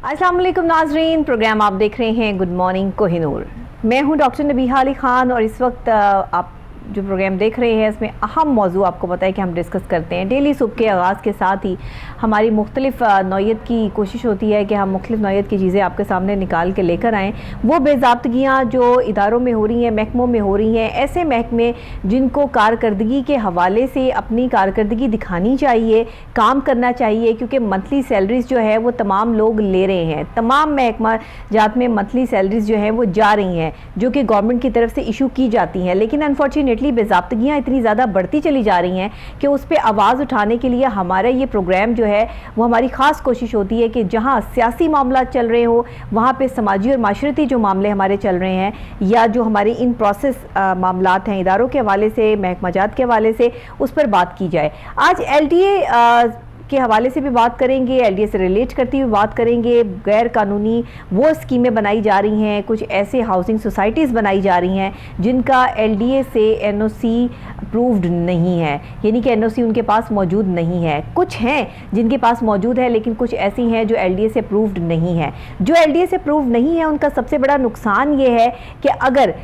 अस्सलाम वालेकुम नाजरीन, प्रोग्राम आप देख रहे हैं गुड मॉर्निंग कोहिनूर। मैं हूं डॉक्टर नबीहा अली ख़ान और इस वक्त आप जो प्रोग्राम देख रहे हैं इसमें अहम मौजू आपको पता है कि हम डिस्कस करते हैं। डेली सुबह के आगाज़ के साथ ही हमारी मुख्तलिफ नौयत की कोशिश होती है कि हम मुख्तलिफ नौयत की चीज़ें आपके सामने निकाल के लेकर आएँ। वो बेज़ाब्तगियाँ जो इदारों में हो रही हैं, महकमों में हो रही हैं, ऐसे महकमे जिनको कारकर्दगी के हवाले से अपनी कारकर्दगी दिखानी चाहिए, काम करना चाहिए, क्योंकि मंथली सैलरीज़ जो है वो तमाम लोग ले रहे हैं। तमाम महकमा जात में मंथली सैलरीज़ जो है वो जा रही हैं, जो कि गवर्नमेंट की तरफ से इशू की जाती हैं, लेकिन अनफॉर्चुनेटली बेज़ाब्तगियाँ इतनी ज़्यादा बढ़ती चली जा रही हैं कि उस पर आवाज़ उठाने के लिए हमारा ये प्रोग्राम जो है वो हमारी ख़ास कोशिश होती है कि जहाँ सियासी मामला चल रहे हो, वहाँ पे समाजी और माशरती जो मामले हमारे चल रहे हैं या जो हमारे इन प्रोसेस मामलात हैं इदारों के हवाले से, महकमा जात के हवाले से, उस पर बात की जाए। आज LDA के हवाले से भी बात करेंगे, LDA से रिलेट करती हुई बात करेंगे। गैर कानूनी वो स्कीमें बनाई जा रही हैं, कुछ ऐसे हाउसिंग सोसाइटीज़ बनाई जा रही हैं जिनका LDA से NOC अप्रूव्ड नहीं है, यानी कि NOC उनके पास मौजूद नहीं है। कुछ हैं जिनके पास मौजूद है, लेकिन कुछ ऐसी हैं जो LDA से अप्रूव्ड नहीं है। जो LDA से अप्रूव्ड नहीं है उनका सबसे बड़ा नुकसान ये है कि अगर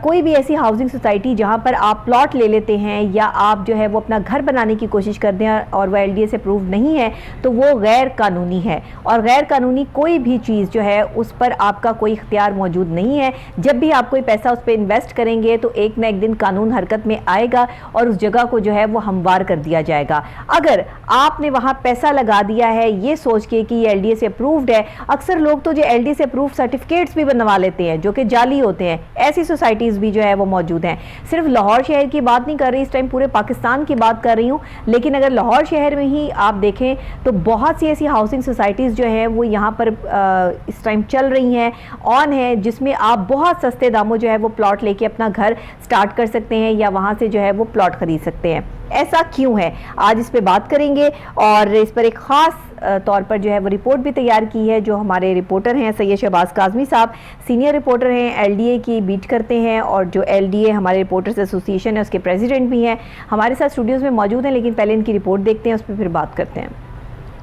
कोई भी ऐसी हाउसिंग सोसाइटी जहाँ पर आप प्लॉट ले लेते हैं या आप जो है वो अपना घर बनाने की कोशिश करते हैं और वह LDA से अप्रूव्ड नहीं है, तो वो गैर कानूनी है। और गैर कानूनी कोई भी चीज़ जो है उस पर आपका कोई इख्तियार मौजूद नहीं है। जब भी आप कोई पैसा उस पर इन्वेस्ट करेंगे तो एक ना एक दिन कानून हरकत में आएगा और उस जगह को जो है वो हमवार कर दिया जाएगा। अगर आपने वहाँ पैसा लगा दिया है ये सोच के कि ये LDA से अप्रूव्ड है, अक्सर लोग तो जो LDA से अप्रूव्ड सर्टिफिकेट्स भी बनवा लेते हैं जो कि जाली होते हैं। ऐसी सोसाइटीज़ भी जो है वो मौजूद हैं। सिर्फ लाहौर शहर की बात नहीं कर रही, इस टाइम पूरे पाकिस्तान की बात कर रही हूँ, लेकिन अगर लाहौर शहर में ही आप देखें तो बहुत सी ऐसी हाउसिंग सोसाइटीज़ जो हैं वो यहाँ पर इस टाइम चल रही हैं, ऑन है, जिसमें आप बहुत सस्ते दामों जो है वो प्लॉट लेके अपना घर स्टार्ट कर सकते हैं या वहाँ से जो है वो प्लॉट खरीद सकते हैं। ऐसा क्यों है, आज इस पे बात करेंगे और इस पर एक ख़ास तौर पर जो है वो रिपोर्ट भी तैयार की है। जो हमारे रिपोर्टर हैं सैयद शहबाज काज़मी साहब, सीनियर रिपोर्टर हैं, LDA की बीट करते हैं और जो LDA हमारे रिपोर्टर्स एसोसिएशन है उसके प्रेसिडेंट भी हैं, हमारे साथ स्टूडियोज़ में मौजूद हैं। लेकिन पहले इनकी रिपोर्ट देखते हैं, उस पर फिर बात करते हैं।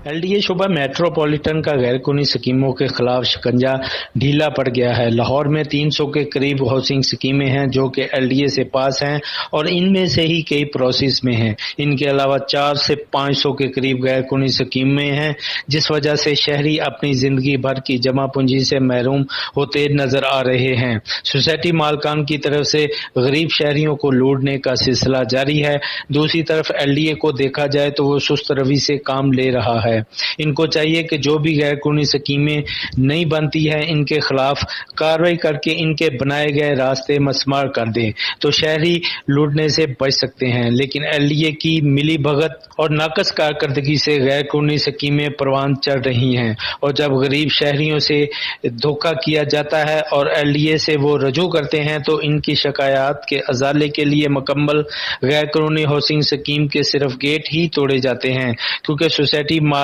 LDA शुबा मेट्रोपॉलिटन का गैरकानूनी स्कीमों के खिलाफ शिकंजा ढीला पड़ गया है। लाहौर में 300 के करीब हाउसिंग स्कीमें हैं जो कि LDA से पास हैं और इनमें से ही कई प्रोसेस में हैं। इनके अलावा 400 से 500 के करीब गैरकानूनी स्कीमें हैं, जिस वजह से शहरी अपनी जिंदगी भर की जमा पूंजी से महरूम होते नजर आ रहे हैं। सोसाइटी मालकान की तरफ से गरीब शहरियों को लूटने का सिलसिला जारी है। दूसरी तरफ LDA को देखा जाए तो वो सुस्त रवि से काम ले रहा है। इनको चाहिए कि जो भी गैरकानूनी स्कीमें नहीं बनती है इनके खिलाफ कार्रवाई करके इनके बनाए गए रास्ते मसमार कर दें तो शहरी लूटने से बच सकते हैं। लेकिन LDA की मिली भगत और नाकस कारकर्दगी से गैरकानूनी स्कीमें परवान चढ़ रही हैं और जब गरीब शहरियों से धोखा किया जाता है और LDA से वो रजू करते हैं तो इनकी शिकायत के अजाले के लिए मुकम्मल गैरकानूनी हाउसिंग स्कीम के सिर्फ गेट ही तोड़े जाते हैं, क्योंकि सोसाइटी मालिक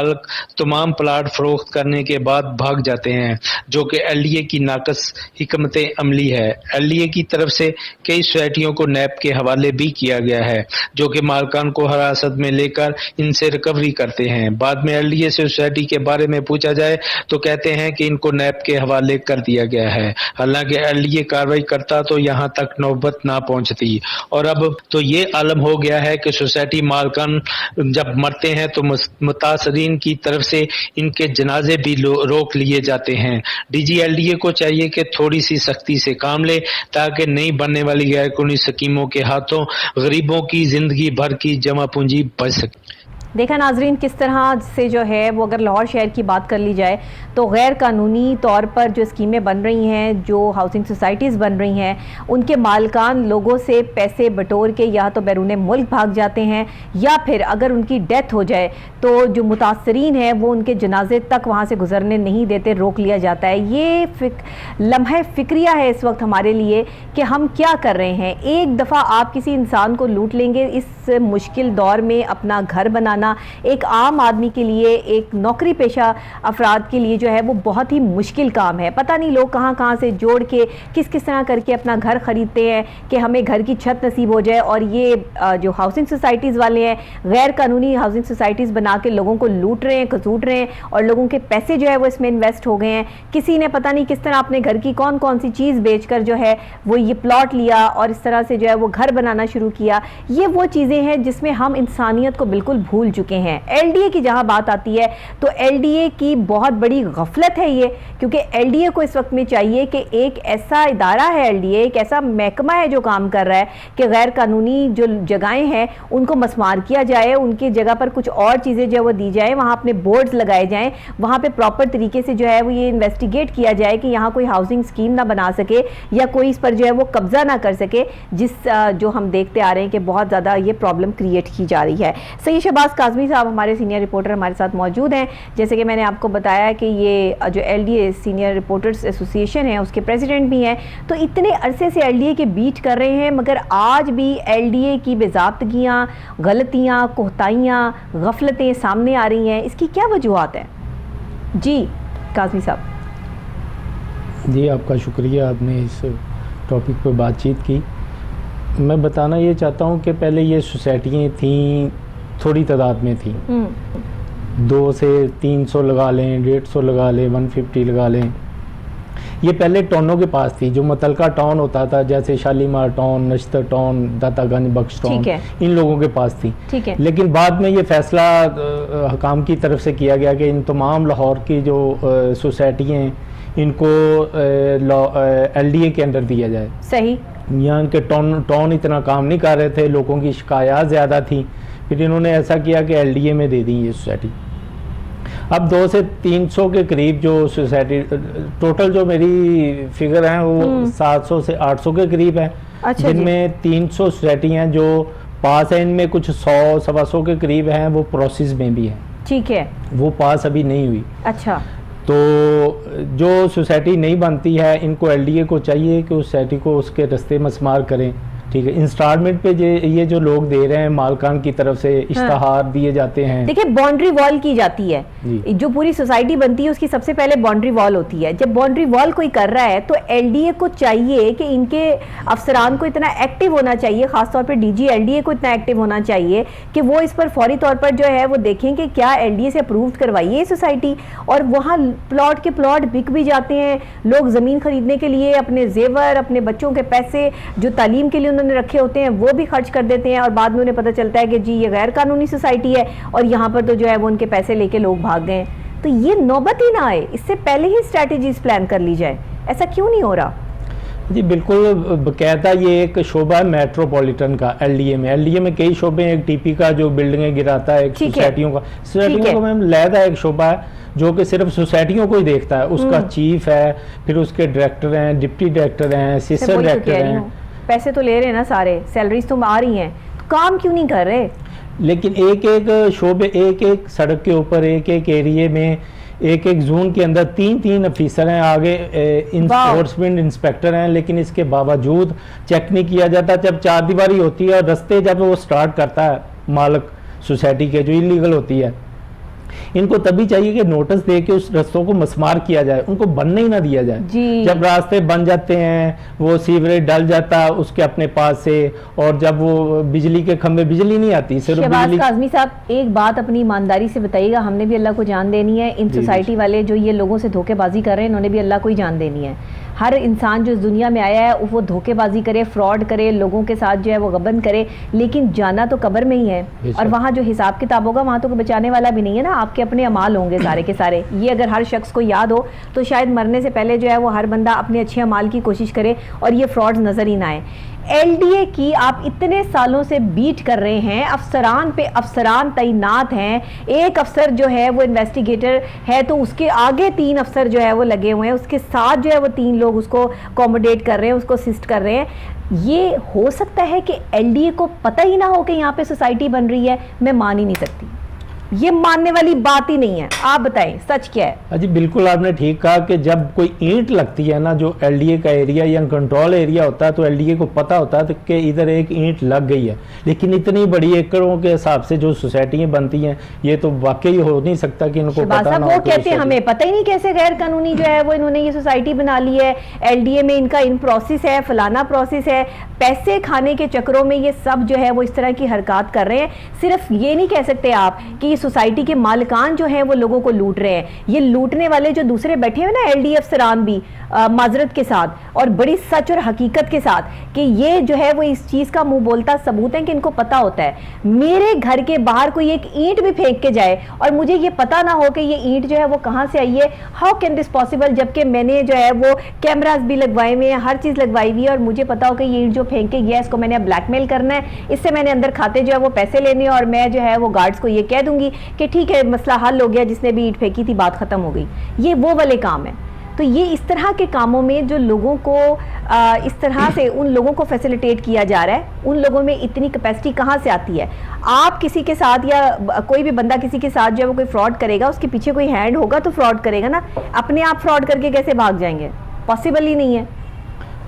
तमाम प्लाट फरोख्त करने के बाद भाग जाते हैं, जो कि LDA की नाकस हिकमत अमली है। LDA की तरफ से कई सोसाइटियों को नैब के हवाले भी किया गया है, जो कि मालकान को हिरासत में लेकर इनसे रिकवरी करते हैं। बाद में LDA से सोसाइटी के बारे में पूछा जाए तो कहते हैं कि इनको नैब के हवाले कर दिया गया है। हालांकि LDA कार्रवाई करता तो यहाँ तक नौबत ना पहुँचती। और अब तो ये आलम हो गया है कि सोसाइटी मालकान जब मरते हैं तो मुतासरीन की तरफ से इनके जनाजे भी रोक लिए जाते हैं। DG LDA को चाहिए कि थोड़ी सी सख्ती से काम ले ताकि नई बनने वाली गैरकानूनी स्कीमों के हाथों गरीबों की जिंदगी भर की जमा पूंजी बच सके। देखा नाजरीन किस तरह से जो है वो अगर लाहौर शहर की बात कर ली जाए तो गैर कानूनी तौर पर जो स्कीमें बन रही हैं, जो हाउसिंग सोसाइटीज़ बन रही हैं, उनके मालकान लोगों से पैसे बटोर के या तो बैरून मुल्क भाग जाते हैं या फिर अगर उनकी डेथ हो जाए तो जो मुतासरीन है वो उनके जनाजे तक वहाँ से गुजरने नहीं देते, रोक लिया जाता है। ये लम्हा फ़िक्रिया है इस वक्त हमारे लिए कि हम क्या कर रहे हैं। एक दफ़ा आप किसी इंसान को लूट लेंगे इस मुश्किल दौर में अपना घर बनाने जाना एक आम आदमी के लिए, एक नौकरी पेशा अफराद के लिए जो है वो बहुत ही मुश्किल काम है। पता नहीं लोग कहाँ कहाँ से जोड़ के किस किस तरह करके अपना घर खरीदते हैं कि हमें घर की छत नसीब हो जाए, और ये जो हाउसिंग सोसाइटीज़ वाले हैं गैर कानूनी हाउसिंग सोसाइटीज़ बना के लोगों को लूट रहे हैं, खसूट रहे हैं, और लोगों के पैसे जो है वो इसमें इन्वेस्ट हो गए हैं। किसी ने पता नहीं किस तरह अपने घर की कौन कौन सी चीज़ बेचकर जो है वो ये प्लॉट लिया और इस तरह से जो है वो घर बनाना शुरू किया। ये वो चीज़ें हैं जिसमें हम इंसानियत को बिल्कुल भूल चुके हैं। एलडीए की जहाँ बात आती है तो एलडीए की बहुत बड़ी गफलत है ये, क्योंकि एलडीए को इस वक्त में चाहिए कि एक ऐसा इदारा है, एलडीए एक ऐसा महकमा है जो काम कर रहा है कि गैर कानूनी जो जगहें हैं उनको मस्मार किया जाए, उनकी जगह पर कुछ और चीज़ें जो है वो दी जाए, वहाँ अपने बोर्ड्स लगाए जाएँ, वहाँ पे प्रॉपर तरीके से जो है वो ये इन्वेस्टिगेट किया जाए कि यहाँ कोई हाउसिंग स्कीम ना बना सके या कोई इस पर जो है वो कब्जा ना कर सके, जिस जो हम देखते आ रहे हैं कि बहुत ज़्यादा ये प्रॉब्लम क्रिएट की जा रही है। सही शहबाज काज़मी साहब हमारे सीनियर रिपोर्टर हमारे साथ मौजूद हैं। जैसे कि मैंने आपको बताया कि ये जो एलडीए सीनियर रिपोर्टर्स एसोसिएशन है उसके प्रेसिडेंट भी हैं, तो इतने अरसे से एलडीए के बीट कर रहे हैं, मगर आज भी एलडीए की बेज़ाब्तगियाँ, गलतियाँ, कोताहियाँ, गफलतें सामने आ रही हैं। इसकी क्या वजूहत है? जी काज़मी साहब। जी आपका शुक्रिया, आपने इस टॉपिक पर बातचीत की। मैं बताना ये चाहता हूँ कि पहले ये सोसाइटियाँ थीं, थोड़ी तादाद में थीं, 2 से 300 लगा लें, 150 लगा लें, 150 लगा लें। ये पहले टाउनों के पास थी, जो मुतलका टाउन होता था जैसे शालीमार टाउन, नश्तर टाउन, दातागंज, बख्श टाउन, इन लोगों के पास थी। ठीक है। लेकिन बाद में ये फैसला हकाम की तरफ से किया गया कि इन तमाम लाहौर की जो सोसाइटियाँ हैं इनको एलडीए के अंदर दिया जाए। सही। यहाँ के टाउन इतना काम नहीं कर रहे थे, लोगों की शिकायत ज़्यादा थी, फिर इन्होंने ऐसा किया कि एलडीए में दे दी ये सोसाइटी। अब 2 से 300 के करीब जो सोसाइटी, टोटल जो मेरी फिगर है वो 700 से 800 के करीब है। अच्छा, जिनमें 300 सोसाइटी हैं जो पास है, इनमें कुछ 100 सवा 100 के करीब हैं वो प्रोसेस में भी हैं। ठीक है। वो पास अभी नहीं हुई। अच्छा। तो जो सोसाइटी नहीं बनती है इनको एलडीए को चाहिए कि उस सोसाइटी को उसके रास्ते मस्मार करें। ठीक है, इंस्टॉलमेंट पे ये जो लोग दे रहे हैं, मालकान की तरफ से इश्तहार दिए जाते हैं। देखिए बाउंड्री वॉल की जाती है, जो पूरी सोसाइटी बनती है उसकी सबसे पहले बाउंड्री वॉल होती है। जब बाउंड्री वॉल कोई कर रहा है तो एलडीए को चाहिए कि इनके अफसरान को इतना एक्टिव होना चाहिए, खासतौर पर डीजी एलडीए को इतना एक्टिव होना चाहिए कि वो इस पर फौरी तौर पर जो है वो देखें कि क्या एलडीए से अप्रूव करवाइए सोसाइटी। और वहाँ प्लॉट के प्लॉट बिक भी जाते हैं, लोग ज़मीन खरीदने के लिए अपने जेवर, अपने बच्चों के पैसे जो तालीम के लिए उन्होंने रखे होते हैं वो भी खर्च कर देते हैं, और बाद में उन्हें पता चलता है कि जी ये गैर कानूनी सोसाइटी है और यहाँ पर तो जो है वो उनके पैसे लेके लोग भाग गए। तो ये नौबत ही ना आए, इससे पहले ही स्ट्रैटेजीज प्लान कर ली जाए। ऐसा क्यों नहीं हो रहा? जी बिल्कुल, बकायदा ये एक शोबा है मेट्रोपॉलिटन का एलडीए में कई शोबे हैं। एक टीपी का जो बिल्डिंगें गिराता है, एक सोसाइटियों का मैम लहदा एक शोबा है जो कि सिर्फ सोसाइटियों को ही देखता है। उसका चीफ है, फिर उसके डायरेक्टर हैं, डिप्टी डायरेक्टर हैं, असिस्टेंट डायरेक्टर हैं। पैसे तो ले रहे हैं ना सारे, सैलरीज तो आ रही हैं, तो काम क्यों नहीं कर रहे? लेकिन एक एक शोबे, एक एक सड़क के ऊपर, एक एक एरिए में, एक एक जोन के अंदर 3-3 ऑफिसर हैं, आगे इन्फोर्समेंट इंस्पेक्टर हैं, लेकिन इसके बावजूद चेक नहीं किया जाता। जब चार दीवारी होती है और रास्ते जब वो स्टार्ट करता है मालिक सोसाइटी के, जो इलीगल होती है, इनको तभी चाहिए कि नोटिस दे के उस रास्तों को मस्मार किया जाए, उनको बनने ही ना दिया जाए। जब रास्ते बन जाते हैं, वो सीवरेज डल जाता है उसके अपने पास से, और जब वो बिजली के खंभे, बिजली नहीं आती सिर्फ बिजली। काज़मी साहब एक बात अपनी ईमानदारी से बताइएगा, हमने भी अल्लाह को जान देनी है। इन सोसाइटी वाले जो ये लोगों से धोखेबाजी कर रहे हैं इन्होंने भी अल्लाह को ही जान देनी है। हर इंसान जो इस दुनिया में आया है वो धोखेबाजी करे, फ्रॉड करे, लोगों के साथ जो है वो गबन करे, लेकिन जाना तो कब्र में ही है। और वहाँ जो हिसाब किताब होगा वहाँ तो कोई बचाने वाला भी नहीं है ना, आपके अपने अमाल होंगे सारे के सारे। ये अगर हर शख्स को याद हो तो शायद मरने से पहले जो है वो हर बंदा अपने अच्छे अमाल की कोशिश करे और ये फ्रॉड्स नजर ही ना आए। एलडीए की आप इतने सालों से बीट कर रहे हैं, अफसरान पे अफसरान तैनात हैं, एक अफसर जो है वो इन्वेस्टिगेटर है तो उसके आगे 3 अफसर जो है वो लगे हुए हैं, उसके साथ जो है वो 3 लोग उसको अकोमोडेट कर रहे हैं, उसको असिस्ट कर रहे हैं। ये हो सकता है कि एलडीए को पता ही ना हो कि यहाँ पे सोसाइटी बन रही है? मैं मान ही नहीं सकती। ये मानने वाली बात ही नहीं है। आप बताएं सच क्या है? जी बिल्कुल आपने ठीक कहा कि जब कोई ईंट लगती है ना, जो एलडीए का एरिया या कंट्रोल एरिया होता है, तो एलडीए को पता होता है कि इधर एक ईंट लग गई है। लेकिन इतनी बड़ी एकड़ों के हिसाब से जो सोसाइटियां बनती हैं, ये तो वाकई हो नहीं सकता कि इनको पता ना हो। वो कहते हैं हमें पता ही नहीं कैसे गैर कानूनी जो है वो इन्होंने ये सोसाइटी बना ली है, एलडीए में इनका इन प्रोसेस है, फलाना प्रोसेस है। पैसे खाने के चक्करों में ये सब जो है वो इस तरह की हरकत कर रहे हैं। सिर्फ ये नहीं कह सकते आप कि सोसाइटी के मालिकान जो है वो लोगों को लूट रहे हैं। ये लूटने वाले जो दूसरे बैठे हुए ना एलडीए अफसरान भी माजरत के साथ और बड़ी सच और हकीकत के साथ कि ये जो है वो इस चीज का मुंह बोलता सबूत है कि इनको पता होता है। मेरे घर के बाहर कोई एक ईंट भी फेंक के जाए और मुझे ये पता ना हो कि ये ईंट जो है वो कहां से आई है, हाउ कैन दिस पॉसिबल, जबकि मैंने जो है वो कैमरास भी लगवाए हुए हैं, हर चीज लगवाई हुई है और मुझे पता हो कि ये ईंट जो फेंक के गया इसको मैंने अब ब्लैकमेल करना है, इससे मैंने अंदर खाते जो है वो पैसे लेने और मैं जो है वो गार्ड्स को ये कह दूंगी कि ठीक है मसला हल हो गया, जिसने भी ईंट फेंकी थी बात खत्म हो गई। ये वो वाले काम है। तो ये इस तरह के कामों में जो लोगों को इस तरह से उन लोगों को फैसिलिटेट किया जा रहा है, उन लोगों में इतनी कैपेसिटी कहाँ से आती है? आप किसी के साथ या कोई भी बंदा किसी के साथ जो है वो कोई फ्रॉड करेगा, उसके पीछे कोई हैंड होगा तो फ्रॉड करेगा ना। अपने आप फ्रॉड करके कैसे भाग जाएंगे? पॉसिबल ही नहीं है।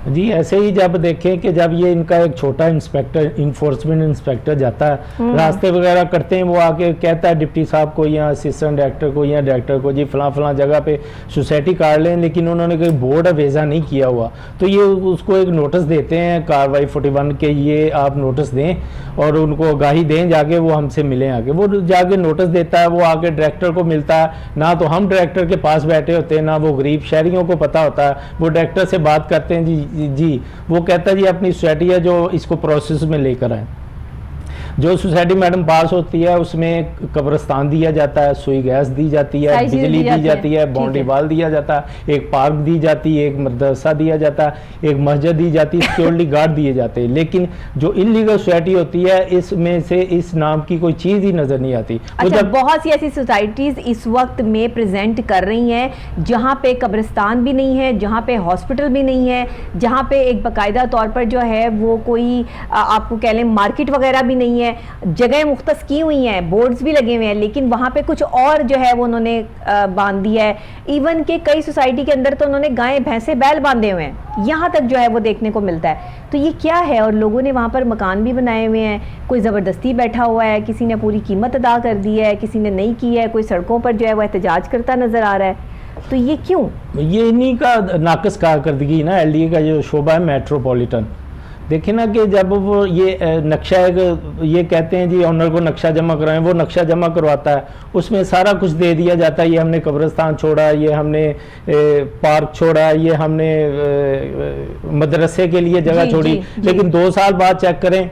जी ऐसे ही जब देखें कि जब ये इनका एक छोटा इंस्पेक्टर, इन्फोर्समेंट इंस्पेक्टर जाता है, रास्ते वगैरह करते हैं, वो आके कहता है डिप्टी साहब को या असिस्टेंट डायरेक्टर को या डायरेक्टर को, जी फलां फलां जगह पे सोसाइटी काट लें, लेकिन उन्होंने कोई बोर्ड अवेजा नहीं किया हुआ, तो ये उसको एक नोटिस देते हैं कार्रवाई 41 के, ये आप नोटिस दें और उनको आगाही दें, जाके वो हमसे मिलें आके। वो जाके नोटिस देता है, वो आके डायरेक्टर को मिलता है ना, तो हम डायरेक्टर के पास बैठे होते हैं ना वो गरीब शहरियों को पता होता है। वो डायरेक्टर से बात करते हैं, जी वो कहता है जी अपनी सोसाइटी है जो इसको प्रोसेस में लेकर आए। जो सोसाइटी मैडम पास होती है उसमें कब्रिस्तान दिया जाता है, सुई गैस दी जाती है, बिजली दी जाती है, बाउंड्री वाल दिया जाता है, एक पार्क दी जाती है, एक मदरसा दिया जाता है, एक मस्जिद दी जाती है, सिक्योरिटी गार्ड दिए जाते हैं। लेकिन जो इलीगल सोसाइटी होती है इसमें से इस नाम की कोई चीज ही नजर नहीं आती। अच्छा, बहुत सी ऐसी सोसाइटीज इस वक्त में प्रेजेंट कर रही हैं जहां पे कब्रिस्तान भी नहीं है, जहां पे हॉस्पिटल भी नहीं है, जहां पे एक बाकायदा तौर पर जो है वो कोई आपको कह लें मार्केट वगैरह भी नहीं है, जगह मुख्तस की हुई हैं, बोर्ड्स भी लगे हुए हैं, लेकिन वहां पे कुछ और जो है वो उन्होंने बांध दिया है। इवन के कई सोसाइटी के अंदर तो उन्होंने गायें भैंसे बैल बांधे हुए हैं, यहाँ तक जो है वो देखने को मिलता है। तो ये क्या है? और लोगों ने वहाँ पर मकान भी बनाए हुए हैं, कोई ज़बरदस्ती बैठा हुआ है, किसी ने पूरी कीमत अदा कर दी है, किसी ने नहीं की है, कोई सड़कों पर जो है वो एहतजाज करता नजर आ रहा है। तो ये क्यों? ये इन्हीं का नाकस कारकर्दगी ना, एलडीए का जो शोबा है मेट्रोपॉलिटन। देखिए ना कि जब वो ये नक्शा ये कहते हैं जी ऑनर को नक्शा जमा कराएं, वो नक्शा जमा करवाता है, उसमें सारा कुछ दे दिया जाता है, ये हमने कब्रिस्तान छोड़ा, ये हमने पार्क छोड़ा, ये हमने मदरसे के लिए जगह छोड़ी, लेकिन 2 साल बाद चेक करें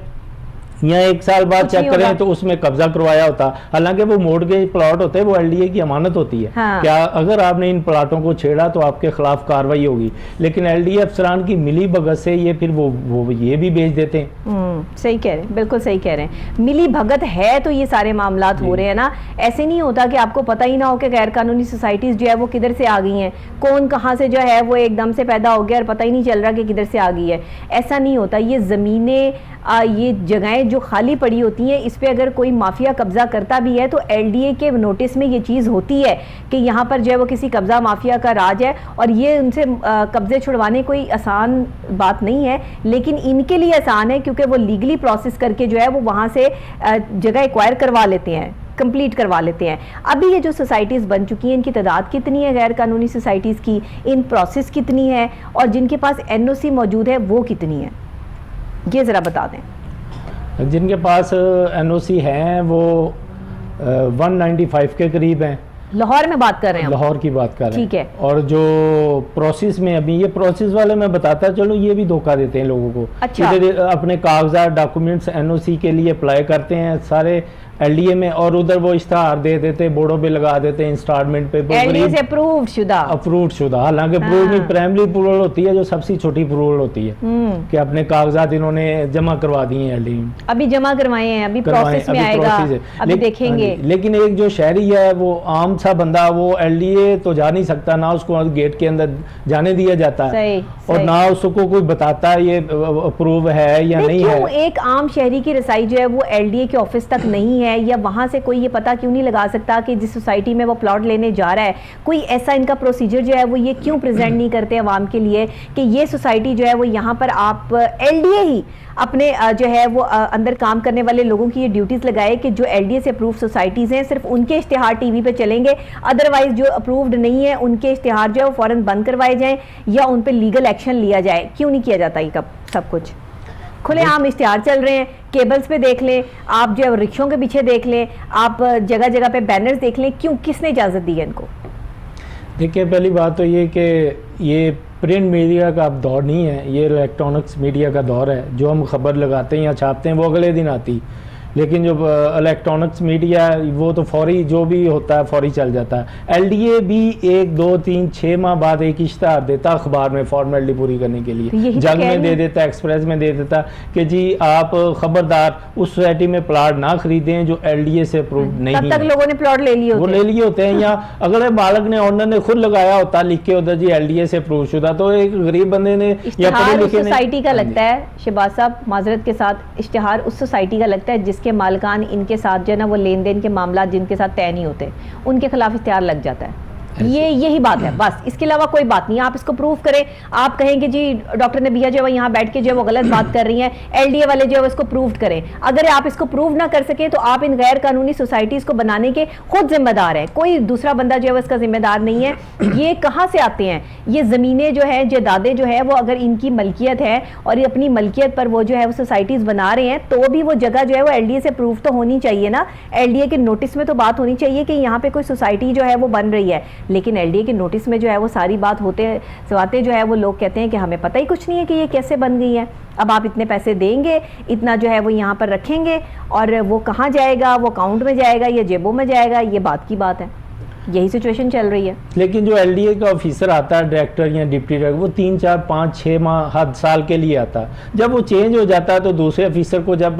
या 1 साल बाद चेक करें तो उसमें कब्जा करवाया होता। हालांकि वो मोर्टगेज प्लॉट होते हैं, वो एलडीए की अमानत होती है। हाँ। क्या अगर आपने इन प्लाटों को छेड़ा तो आपके खिलाफ कार्रवाई होगी, लेकिन एलडीए अफसरान की मिली भगत से ये फिर वो ये भी बेच देते हैं। सही कह रहे हैं, बिल्कुल सही कह रहे हैं। मिली भगत है तो ये सारे मामला हो रहे हैं ना। ऐसे नहीं होता कि आपको पता ही ना हो कि गैर कानूनी सोसाइटीज जो है वो किधर से आ गई हैं, कौन कहाँ से जो है वो एकदम से पैदा हो गया और पता ही नहीं चल रहा कि किधर से आ गई है। ऐसा नहीं होता। ये ज़मीनें, ये जगहें जो खाली पड़ी होती हैं, इस पे अगर कोई माफिया कब्जा करता भी है तो एलडीए के नोटिस में ये चीज़ होती है कि यहाँ पर जो है वो किसी कब्जा माफिया का राज है और ये उनसे कब्जे छुड़वाने कोई आसान बात नहीं है, लेकिन इनके लिए आसान है क्योंकि वो लीगली प्रोसेस करके जो है वो वहाँ से जगह एक्वायर करवा लेते हैं, कंप्लीट करवा लेते हैं। अभी ये जो सोसाइटीज़ बन चुकी हैं इनकी तादाद कितनी है, गैर कानूनी सोसाइटीज़ की, इन प्रोसेस कितनी है और जिनके पास एनओसी मौजूद है वो कितनी है, ये ज़रा बता दें। जिनके पास एनओसी हैं वो 195 के करीब हैं। लाहौर में बात कर रहे हैं, लाहौर की बात कर रहे हैं। ठीक है। और जो प्रोसेस में अभी, ये प्रोसेस वाले मैं बताता चलो, ये भी धोखा देते हैं लोगों को। अच्छा। इधर अपने कागजात डॉक्यूमेंट्स एनओसी के लिए अप्लाई करते हैं सारे एलडीए में और उधर वो इश्तहार दे देते, बोर्डों पे लगा देते हैं इंस्टॉलमेंट पे, एलडीए से अप्रूव्ड शुदा। हालांकि अप्रूवल प्राइमरी अप्रूवल होती है जो सबसे छोटी अप्रूवल होती है कि अपने कागजात इन्होंने जमा करवा दिए हैं एलडीए में, अभी जमा करवाए हैं, अभी प्रोसेस में आएगा, अभी देखेंगे। लेकिन एक जो शहरी है वो आम सा बंदा, वो एलडीए तो जा नहीं सकता, ना उसको गेट के अंदर जाने दिया जाता है और ना उसको कोई बताता है ये अप्रूव है या नहीं है। एक आम शहरी की रसाई जो है वो एलडीए के ऑफिस तक नहीं है, है, या वहाँ से कोई ये पता क्यों नहीं लगा सकता कि जिस सोसाइटी में वो प्लॉट लेने जा रहा है, कोई ऐसा इनका प्रोसीजर जो है वो ये क्यों प्रेजेंट नहीं करते अवाम के लिए कि ये सोसाइटी जो है वो यहाँ पर आप एलडीए ही अपने जो है वो अंदर काम करने वाले लोगों की ये ड्यूटीज़ लगाए कि जो एलडीए से अप्रूव सोसाइटीज़ हैं सिर्फ उनके इश्तिहार टीवी पे चलेंगे, अदरवाइज जो अप्रूव्ड नहीं है उनके इश्तिहार जो है वो फ़ौरन बंद करवाए जाएं या उन पे लीगल एक्शन लिया जाए। क्यों नहीं किया जाता ये सब कुछ? खुले आम इश्तिहार चल रहे हैं, केबल्स पे देख लें आप, जो है रिक्शों के पीछे देख लें आप, जगह जगह पे बैनर्स देख लें, क्यों, किसने इजाज़त दी है इनको? देखिए, पहली बात तो ये कि ये प्रिंट मीडिया का अब दौर नहीं है, ये इलेक्ट्रॉनिक्स मीडिया का दौर है। जो हम खबर लगाते हैं या छापते हैं वो अगले दिन आती, लेकिन जो इलेक्ट्रॉनिक्स मीडिया वो तो फौरी जो भी होता है फौरी चल जाता है। एलडीए भी 1, 2, 3, 6 माह बाद एक इश्तिहार देता अखबार में फॉर्मेलिटी पूरी करने के लिए, जंग में दे देता, एक्सप्रेस में दे देता कि जी आप खबरदार उस सोसाइटी में प्लाट ना खरीदें जो एलडीए से अप्रूव नहीं है। तब तक लोगों ने प्लॉट ले लिए होते, वो ले लिए होते हैं, या अगर मालिक ने ऑनर ने खुद लगाया होता लिख के होता जी एलडीए से अप्रूव शुदा, तो एक गरीब बंदे ने या पढ़े लिखे सोसाइटी का लगता है, शहबाज साहब माजरत के साथ, इश्तिहार उस सोसाइटी का लगता है जिसके मालिकान इनके साथ जो है ना वो लेन देन के मामला जिनके साथ तय नहीं होते, उनके खिलाफ इश्तिहार लग जाता है। यही बात है, बस इसके अलावा कोई बात नहीं। आप इसको प्रूव करें, आप कहें कि जी डॉक्टर नबिया जो है यहाँ बैठ के जो है वो गलत बात कर रही हैं, एलडीए वाले जो है इसको प्रूव करें। अगर आप इसको प्रूव ना कर सके तो आप इन गैर कानूनी सोसाइटीज को बनाने के खुद जिम्मेदार हैं, कोई दूसरा बंदा जो है इसका जिम्मेदार नहीं है। ये कहाँ से आते हैं ये ज़मीनें जो है, जायदादें जो है वो अगर इनकी मलकियत है और ये अपनी मलकियत पर वो जो है वो सोसाइटीज़ बना रहे हैं, तो भी वो जगह जो है वो एलडीए से प्रूव तो होनी चाहिए ना। एलडीए के नोटिस में तो बात होनी चाहिए कि यहाँ पे कोई सोसाइटी जो है वो बन रही है, लेकिन एलडीए के नोटिस में जो है वो सारी बात होते जो है वो लोग कहते हैं कि हमें पता ही कुछ नहीं है कि ये कैसे बन गई है। अब आप इतने पैसे देंगे, इतना जो है वो यहाँ पर रखेंगे और वो कहाँ जाएगा, वो अकाउंट में जाएगा या जेबों में जाएगा, ये बात की बात है। यही सिचुएशन चल रही है। लेकिन जो एलडीए का ऑफिसर आता है, डायरेक्टर या डिप्टी डायरेक्टर, वो 3, 4, 5, 6 माह हर साल के लिए आता है। जब वो चेंज हो जाता है तो दूसरे ऑफिसर को जब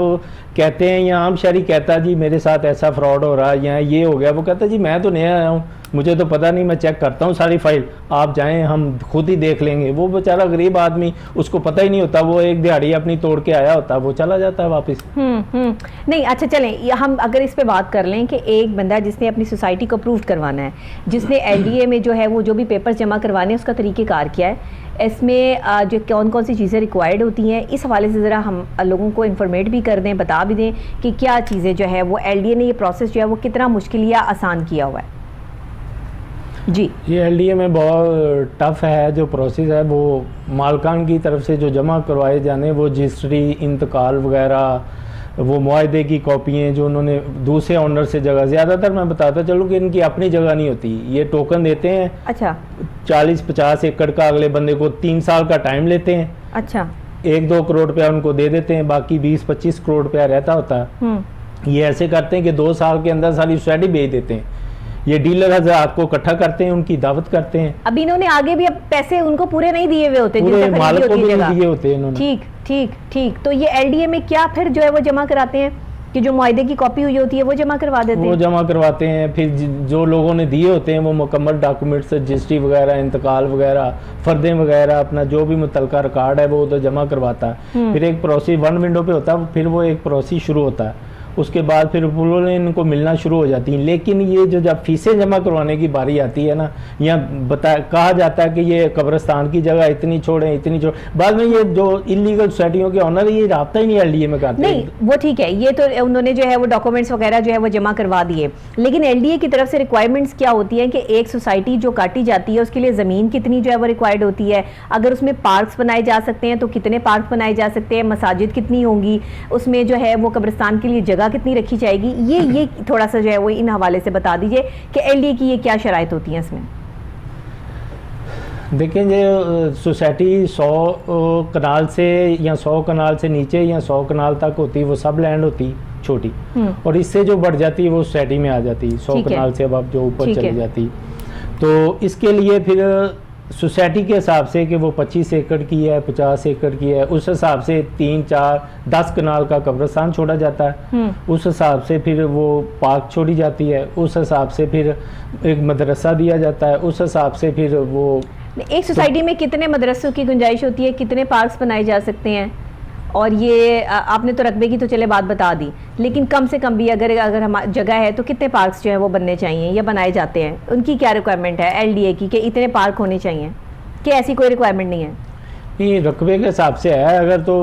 कहते हैं या आम शहरी कहता है जी मेरे साथ ऐसा फ्रॉड हो रहा है या ये हो गया, वो कहता है जी मैं तो नया आया हूँ, मुझे तो पता नहीं, मैं चेक करता हूँ सारी फाइल, आप जाएं हम खुद ही देख लेंगे। वो बेचारा गरीब आदमी, उसको पता ही नहीं होता, वो एक दिहाड़ी अपनी तोड़ के आया होता है, वो चला जाता है वापस। नहीं, अच्छा चलें, हम अगर इस पे बात कर लें कि एक बंदा जिसने अपनी सोसाइटी को अप्रूव करवाना है, जिसने एलडीए में जो है वो जो भी पेपर्स जमा करवाने हैं उसका तरीक़ेकार किया है, इसमें जो कौन कौन सी चीज़ें रिक्वायर्ड होती हैं, इस हवाले से ज़रा हम लोगों को इन्फॉर्मेट भी कर दें, बता भी दें कि क्या चीज़ें जो है वो एलडीए ने ये प्रोसेस जो है वो कितना मुश्किल या आसान किया हुआ है। जी, ये एलडीए में बहुत टफ है जो प्रोसेस है, वो मालकान की तरफ से जो जमा करवाए जाने, वो रजिस्ट्री, इंतकाल वगैरह, वो मुआहदे की कॉपियाँ जो उन्होंने दूसरे ऑनर से जगह, ज़्यादातर मैं बताता चलूँ कि इनकी अपनी जगह नहीं होती, ये टोकन देते हैं। अच्छा, 40-50 एकड़ का अगले बंदे को 3 साल का टाइम लेते हैं। अच्छा, 1-2 करोड़ रुपया उनको दे देते हैं, बाकी 20-25 करोड़ रुपया रहता होता है। ये ऐसे करते हैं कि 2 साल के अंदर सारी सोसाइटी बेच देते हैं। ये डीलर हज़रात को इकट्ठा करते हैं, उनकी दावत करते हैं। अब इन्होंने आगे भी अब पैसे उनको पूरे नहीं दिए हुए होते, पूरे मालिक को भी नहीं दिए होते इन्होंने। ठीक ठीक ठीक, तो ये एलडीए में क्या फिर जो है वो जमा कराते हैं कि जो मुआहदे की कॉपी हुई होती है वो जमा करवा देते हैं, वो जमा करवाते हैं। फिर जो लोगों ने दिए होते हैं वो मुकम्मल डॉक्यूमेंट्स, रजिस्ट्री वगैरह, इंतकाल वगैरह, फर्दें वगैरह, अपना जो भी मुतलका रिकॉर्ड है वो तो जमा करवाता है। फिर एक प्रोसेस 1 विंडो पे होता है, फिर वो एक प्रोसेस शुरू होता है, उसके बाद फिर पुलों इनको मिलना शुरू हो जाती हैं। लेकिन ये जो जब फीसें जमा करवाने की बारी आती है ना, या कहा जाता है कि ये कब्रिस्तान की जगह इतनी छोड़ें, इतनी छोड़, बाद में ये जो इलीगल सोसाइटियों के ऑनर ये राब्ता ही नहीं एलडीए में करते। नहीं, वो ठीक है, ये तो उन्होंने जो है वो डॉक्यूमेंट्स वगैरह जो है वो जमा करवा दिए, लेकिन एलडीए की तरफ से रिक्वायरमेंट्स क्या होती है कि एक सोसाइटी जो काटी जाती है उसके लिए ज़मीन कितनी जो है वो रिक्वायर्ड होती है, अगर उसमें पार्क्स बनाए जा सकते हैं तो कितने पार्क बनाए जा सकते हैं, मसाजिद कितनी होंगी, उसमें जो है वो कब्रिस्तान के लिए जगह कितनी रखी जाएगी, ये थोड़ा सा जो है वो इन हवाले से बता दीजिए कि एलडीए की ये क्या शराइत होती हैं इसमें। देखें, जो सोसाइटी 100 कनाल से या 100 कनाल से नीचे या 100 कनाल तक होती, वो सब लैंड होती छोटी, और इससे जो बढ़ जाती है वो सोसाइटी में आ जाती, 100 कनाल से अब जो ऊपर चली जाती। तो इसके लिए फिर सोसाइटी के हिसाब से कि वो 25 एकड़ की है, 50 एकड़ की है, उस हिसाब से 3, 4, 10 कनाल का कब्रिस्तान छोड़ा जाता है, उस हिसाब से फिर वो पार्क छोड़ी जाती है, उस हिसाब से फिर एक मदरसा दिया जाता है, उस हिसाब से फिर वो एक सोसाइटी में कितने मदरसों की गुंजाइश होती है, कितने पार्क्स बनाए जा सकते हैं, और ये आपने तो रकबे की तो चले बात बता दी, लेकिन कम से कम भी अगर हम जगह है तो कितने पार्क्स जो है वो बनने चाहिए या बनाए जाते हैं, उनकी क्या रिक्वायरमेंट है एलडीए की कि इतने पार्क होने चाहिए, कि ऐसी कोई रिक्वायरमेंट नहीं है? नहीं, रकबे के हिसाब से है। अगर तो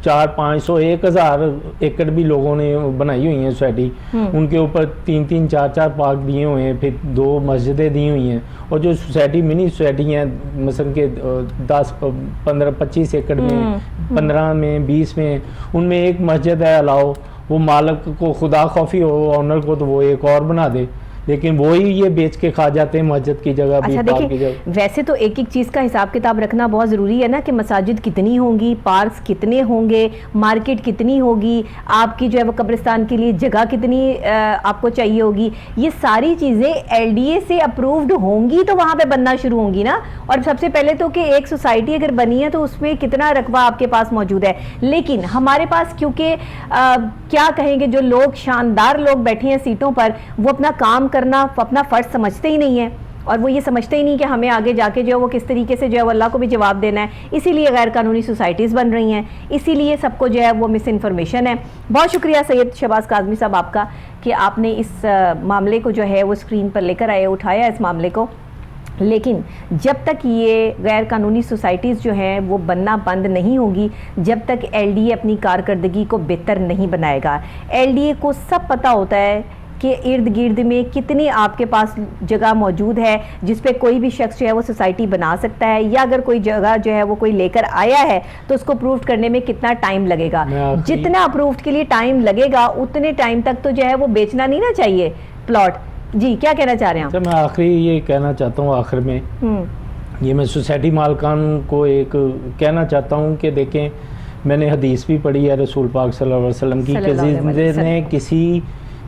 400-500 1000 एकड़ भी लोगों ने बनाई हुई है सोसाइटी, उनके ऊपर 3-3 4-4 पार्क दिए हुए हैं, फिर 2 मस्जिदें दी हुई हैं, और जो सोसाइटी मिनी सोसाइटी हैं मसलन के 10-15-25 एकड़ में, 15 में, 20 में, उनमें एक मस्जिद है अलाओ, वो मालिक को खुदा खौफी हो ऑनर को तो वो एक और बना दे, लेकिन वो ही ये बेच के खा जाते हैं मस्जिद की जगह भी, अच्छा पार्क की देखिए, जगह। वैसे तो एक एक चीज़ का हिसाब किताब रखना बहुत ज़रूरी है ना, कि मसाजिद कितनी होंगी, पार्क्स कितने होंगे, मार्केट कितनी होगी, आपकी जो है वो कब्रिस्तान के लिए जगह कितनी आपको चाहिए होगी, ये सारी चीज़ें एलडीए से अप्रूव्ड होंगी तो वहाँ पे बनना शुरू होंगी ना। और सबसे पहले तो कि एक सोसाइटी अगर बनी है तो उसमें कितना रकबा आपके पास मौजूद है। लेकिन हमारे पास क्योंकि क्या कहेंगे, जो लोग शानदार लोग बैठे हैं सीटों पर, वो अपना काम करना, अपना फ़र्ज समझते ही नहीं है, और वो ये समझते ही नहीं कि हमें आगे जाके जो है वो किस तरीके से जो है वो अल्लाह को भी जवाब देना है। इसीलिए गैर कानूनी सोसाइटीज़ बन रही हैं, इसीलिए सबको जो है वो मिस इन्फॉर्मेशन है। बहुत शुक्रिया सैयद शहबाज काज़मी साहब आपका कि आपने इस मामले को जो है वो स्क्रीन पर लेकर आए, उठाया इस मामले को। लेकिन जब तक ये गैर कानूनी सोसाइटीज़ जो हैं वो बनना बंद नहीं होगी, जब तक एलडीए अपनी कारकर्दगी को बेहतर नहीं बनाएगा। एलडीए को सब पता होता है कि इर्द गिर्द में कितनी आपके पास जगह मौजूद है जिस पे कोई भी शख्स जो है वो सोसाइटी बना सकता है, या अगर कोई जगह जो है वो कोई लेकर आया है तो उसको प्रूव करने में कितना टाइम लगेगा। जितना अप्रूव्ड के लिए टाइम लगेगा उतने टाइम तक तो जो है वो बेचना नहीं ना चाहिए प्लॉट। जी, क्या कहना चाह रहे हैं आप? मैं आखिरी ये कहना चाहता हूँ, आखिर में ये मैं सोसाइटी मालकान को एक कहना चाहता हूँ कि देखें, मैंने हदीस भी पढ़ी है रसूल पाक सल्लल्लाहु अलैहि वसल्लम की, कि जिसने किसी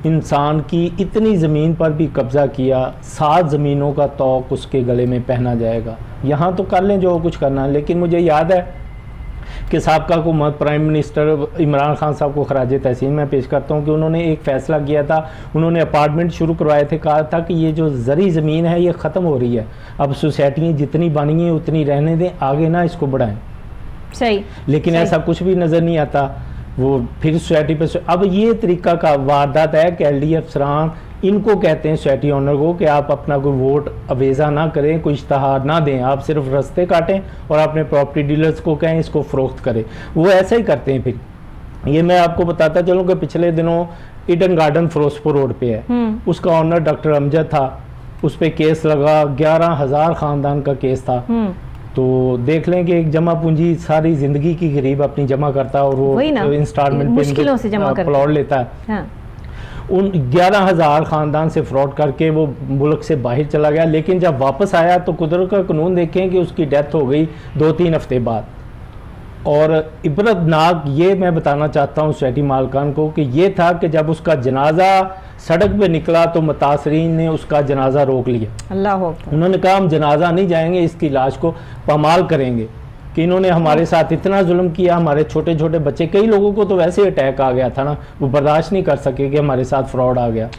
इंसान की इतनी ज़मीन पर भी कब्ज़ा किया, 7 ज़मीनों का तौक उसके गले में पहना जाएगा। यहाँ तो कर लें जो कुछ करना है, लेकिन मुझे याद है कि साबका हुकूमत प्राइम मिनिस्टर इमरान खान साहब को खराज तहसीन मैं पेश करता हूँ कि उन्होंने एक फ़ैसला किया था, उन्होंने अपार्टमेंट शुरू करवाए थे, कहा था कि ये जो ज़री ज़मीन है ये ख़त्म हो रही है, अब सोसाइटियाँ जितनी बनी हैं उतनी रहने दें, आगे ना इसको बढ़ाएं। सही, लेकिन ऐसा कुछ भी नज़र नहीं आता। वो फिर सोसाइटी पे अब ये तरीका का वारदात है कि एलडीए अफसरान इनको कहते हैं सोसाइटी ऑनर को कि आप अपना कोई वोट अवेजा ना करें, कोई इश्तहार ना दें, आप सिर्फ रास्ते काटें और अपने प्रॉपर्टी डीलर्स को कहें इसको फ़रोख्त करें। वो ऐसा ही करते हैं। फिर ये मैं आपको बताता चलूँ कि पिछले दिनों ईडन गार्डन फिरोजपुर रोड पे है, उसका ऑनर डॉक्टर अमजद था, उस पर केस लगा, 11,000 ख़ानदान का केस था। तो देख लें कि एक जमा पूंजी सारी ज़िंदगी की गरीब अपनी जमा करता है और वो इंस्टॉलमेंट मुश्किलों से जमा करता प्लॉट लेता है। हाँ। उन 11,000 ख़ानदान से फ्रॉड करके वो मुल्क से बाहर चला गया, लेकिन जब वापस आया तो कुदरत का कानून देखें कि उसकी डेथ हो गई 2-3 हफ्ते बाद। और इबरतनाक ये मैं बताना चाहता हूँ सोसाइटी मालकान को कि ये था कि जब उसका जनाजा सड़क पे निकला तो मुतासरीन ने उसका जनाजा रोक लिया। अल्लाह, उन्होंने कहा हम जनाजा नहीं जाएंगे, इसकी लाश को पामाल करेंगे कि इन्होंने हमारे साथ इतना जुल्म किया, हमारे छोटे छोटे बच्चे, कई लोगों को तो वैसे अटैक आ गया था ना, वो बर्दाश्त नहीं कर सके कि हमारे साथ फ्रॉड आ गया।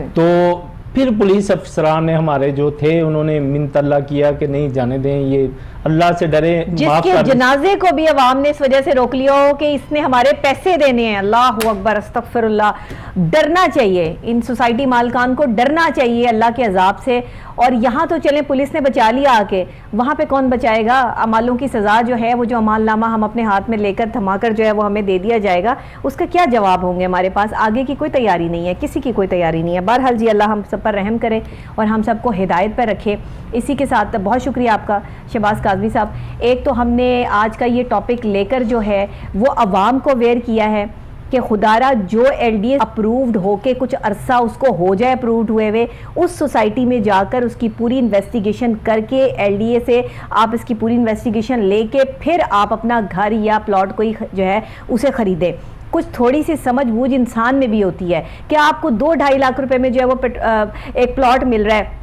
तो फिर पुलिस अफसरान ने हमारे जो थे उन्होंने मिन्नत अल्लाह किया कि नहीं जाने दें, ये अल्लाह से डरे। जिसके जनाजे को भी अवाम ने इस वजह से रोक लिया हो कि इसने हमारे पैसे देने हैं। अल्लाह अकबर, अस्तगफिरुल्लाह। डरना चाहिए, इन सोसाइटी मालकान को डरना चाहिए अल्लाह के अजाब से। और यहाँ तो चलें पुलिस ने बचा लिया आके, वहाँ पे कौन बचाएगा? अमालों की सज़ा जो है वो जो अमालनामा हम अपने हाथ में लेकर थमाकर जो है वो हमें दे दिया जाएगा, उसका क्या जवाब होंगे? हमारे पास आगे की कोई तैयारी नहीं है, किसी की कोई तैयारी नहीं है। बहरहाल जी, अल्लाह हम सब पर रहम करे और हम सबको हिदायत पर रखे। इसी के साथ बहुत शुक्रिया आपका शहबाज काज़मी साहब। एक तो हमने आज का ये टॉपिक लेकर जो है वो अवाम को अवेयर किया है कि खुदारा जो एलडीए अप्रूव्ड होके कुछ अरसा उसको हो जाए अप्रूव्ड हुए हुए, उस सोसाइटी में जाकर उसकी पूरी इन्वेस्टिगेशन करके एलडीए से आप इसकी पूरी इन्वेस्टिगेशन लेके फिर आप अपना घर या प्लॉट कोई जो है उसे ख़रीदें। कुछ थोड़ी सी समझ बूझ इंसान में भी होती है कि आपको 2-2.5 लाख रुपए में जो है वो एक प्लॉट मिल रहा है,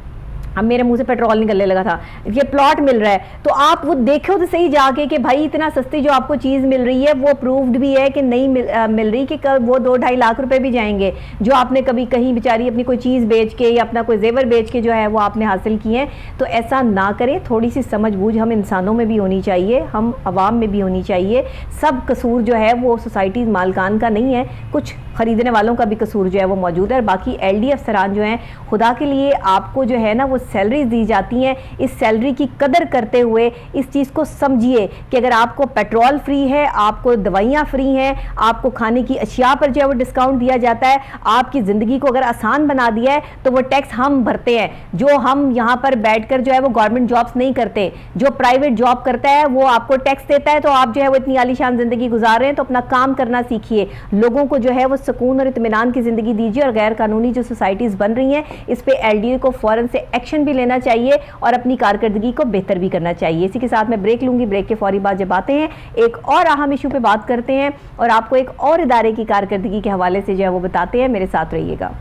अब मेरे मुंह से पेट्रोल निकलने लगा था, ये प्लॉट मिल रहा है, तो आप वो देखो तो सही जाके कि भाई इतना सस्ती जो आपको चीज़ मिल रही है वो प्रूव्ड भी है कि नहीं मिल रही, कि कब वो 2-2.5 लाख रुपए भी जाएंगे जो आपने कभी कहीं बेचारी अपनी कोई चीज़ बेच के या अपना कोई जेवर बेच के जो है वो आपने हासिल किए हैं। तो ऐसा ना करें, थोड़ी सी समझ बूझ हम इंसानों में भी होनी चाहिए, हम आवाम में भी होनी चाहिए। सब कसूर जो है वो सोसाइटी मालकान का नहीं है, कुछ ख़रीदने वालों का भी कसूर जो है वो मौजूद है। और बाकी LD अफसरान जो हैं, खुदा के लिए आपको जो है ना वो सैलरीज दी जाती हैं, इस सैलरी की कदर करते हुए इस चीज़ को समझिए कि अगर आपको पेट्रोल फ्री है, आपको दवाइयाँ फ्री हैं, आपको खाने की अशिया पर जो है वो डिस्काउंट दिया जाता है, आपकी ज़िंदगी को अगर आसान बना दिया है, तो वो टैक्स हम भरते हैं। जो हम यहाँ पर बैठकर जो है वो गवर्नमेंट जॉब्स नहीं करते, जो प्राइवेट जॉब करता है वो आपको टैक्स देता है, तो आप जो है वो इतनी आलीशान ज़िंदगी गुजार रहे हैं, तो अपना काम करना सीखिए, लोगों को जो है वो सुकून और इत्मीनान की ज़िंदगी दीजिए। और गैर कानूनी जो सोसाइटीज़ बन रही हैं, इस पे LDA को फ़ौरन से एक्शन भी लेना चाहिए और अपनी कारकर्दगी को बेहतर भी करना चाहिए। इसी के साथ मैं ब्रेक लूंगी, ब्रेक के फौरी बाद जब आते हैं एक और अहम इशू पे बात करते हैं और आपको एक और इदारे की कारकर्दगी के हवाले से जो है वो बताते हैं। मेरे साथ रहिएगा।